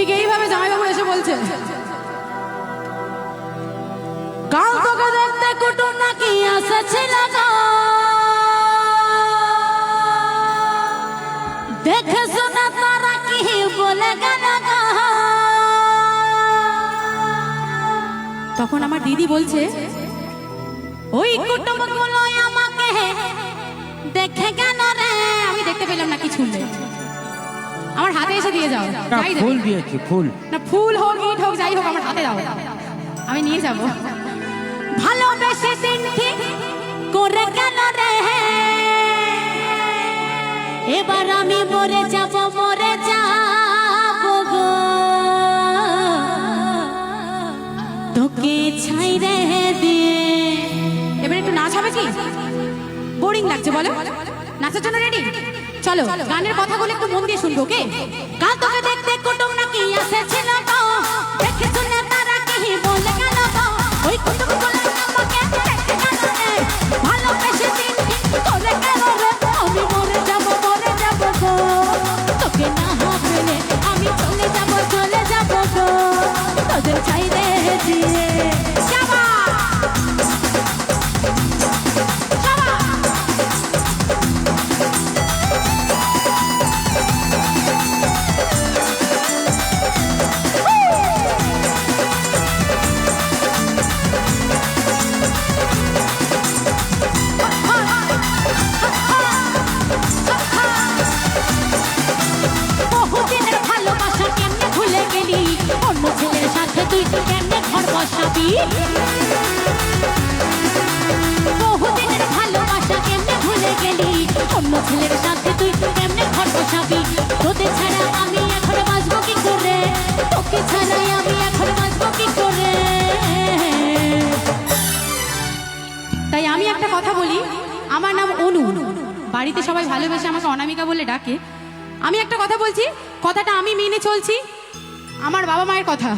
ঠিক এইভাবে জামাইবাবু এসে বলছে, কাল তোকে দেখতে কুটুম নাকি এসেছিল গো, দেখে শোনা তারা কি বলে গেল গো। তখন আমার দিদি বলছে, ওই কুটুমগুলো আমাকে দেখে গেল রে। আমি দেখতে পেলাম না, কি ছুঁড়লে আমার হাতে এসে দিয়ে যাও। ফুল দিয়েছি, ফুল না, ফুল হোক ইট হোক যাই হোক আমার হাতে দাও, আমি নিয়ে যাব। ভালোবেসে দিন ঠিক করে গেল রে, এবার আমি মরে যাব মরে যাব গো, তোকে ছাইরে দিয়ে। এবার একটু নাচ হবে কি? বোরিং লাগছে বলো? নাচের জন্য রেডি? চলো গানের কথাগুলো একটু মন দিয়ে শুনবো। কে কাল তোকে দেখতে কুটুম নাকি এসেছিল গো, দেখে শুনে তারা কি বলে গেল গো। ওই কুটুম বলে আমাকে দেখে গেল রে, ভালোবেসে দিন ঠিক করে গেল রে, আমি মরে যাব গো, তোকে না পেলে আমি চলে যাব গো, তোদের চাইরে দিয়ে। বহুদিনের ভালোবাসা কেমনে ভুলে গেলি, অন্য ছেলের সাথে তুই কেমনে ঘর বসাবি। তোকে ছাড়া আমি এখন বাঁচবো কি করে, তোকে ছাড়াই আমি এখন বাঁচবো কি করে। তাই আমি একটা কথা বলি, আমার নাম অনু, বাড়িতে সবাই ভালোবেসে আমাকে অনামিকা বলে ডাকে। আমি একটা কথা বলছি, কথাটা আমি মেনে চলছি, আমার বাবা মায়ের কথা।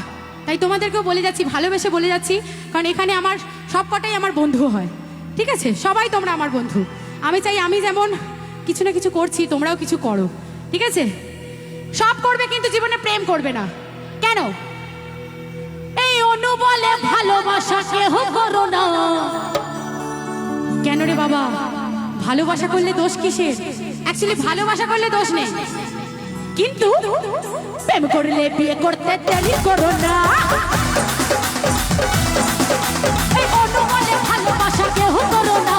তাই তোমাদেরকেও বলে যাচ্ছি, ভালোবেসে বলে যাচ্ছি, কারণ এখানে আমার সব কটাই আমার বন্ধু হয়, ঠিক আছে? সবাই তোমরা আমার বন্ধু। আমি চাই আমি যেমন কিছু না কিছু করছি তোমরাও কিছু করো, ঠিক আছে? সব করবে কিন্তু জীবনে প্রেম করবে না। কেন? এই অনু বলে ভালোবাসা কেহ করো না। কেন রে বাবা? ভালোবাসা করলে দোষ কিসের? অ্যাকচুয়ালি ভালোবাসা করলে দোষ নেই, কিন্তু প্রেম করলে বিয়ে করতে দেরি করো না। এই অনু বলে ভালোবাসা কেহ করো না,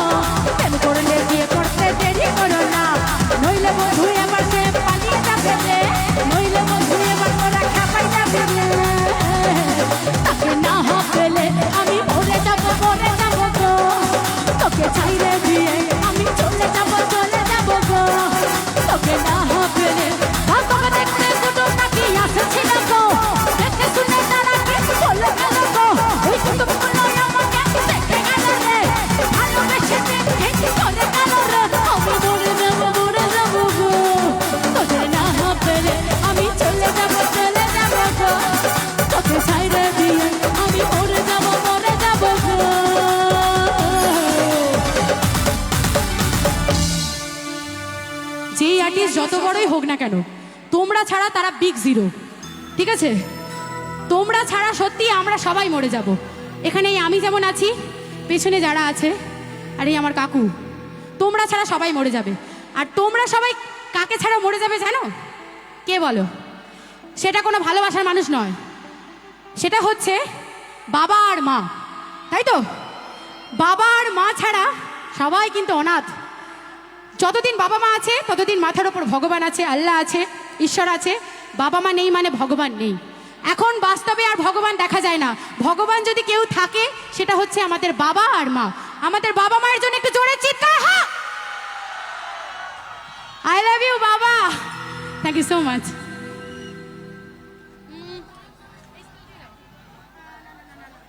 প্রেম করলে বিয়ে করতে দেরি করো না। নইলে বন্ধু এবার সে পালিয়ে যাবে রে, নইলে বন্ধু এবার তোরা খাপাই যাবে রে। তাকে না পেলে আমি মরে যাব গো, তোকে ছাইরে দিয়ে আমি চলে যাব গো, তোকে না পেলে তোকে দেখতে কুটুম নাকি এসেছিল গো, দেখে শুনে তারা কি বলে গেল গো। ওই কুটুমগুলো আমাকে দেখে গেল রে, ভালোবেসে দিন ঠিক করে গেল রে, আমি মরে যাব গো, তোকে না পেলে আমি চলে যাব গো, তোকে ছাইরে দিয়ে আমি মরে যাব গো। যে আর্টিস্ট যত বড়ই হোক না কেন, তোমরা ছাড়া তারা বিগ জিরো, ঠিক আছে? তোমরা ছাড়া সত্যি আমরা সবাই মরে যাব। এখানে আমি যেমন আছি, পেছনে যারা আছে, আর এই আমার কাকু, তোমরা ছাড়া সবাই মরে যাবে। আর তোমরা সবাই কাকে ছাড়া মরে যাবে জানো? কে বলো? সেটা কোনো ভালোবাসার মানুষ নয়, সেটা হচ্ছে বাবা আর মা, তাই তো? বাবা আর মা ছাড়া সবাই কিন্তু অনাথ। যতদিন বাবা মা আছে ততদিন মাথার ওপর ভগবান আছে, আল্লাহ আছে, ঈশ্বর আছে। বাবা মা নেই মানে ভগবান নেই। এখন বাস্তবে আর ভগবান দেখা যায় না। ভগবান যদি কেউ থাকে সেটা হচ্ছে আমাদের বাবা আর মা। আমাদের বাবা মায়ের জন্য একটু জোরে চিৎকার। হ্যাঁ, আই লাভ ইউ বাবা, থ্যাংক ইউ সো মাচ।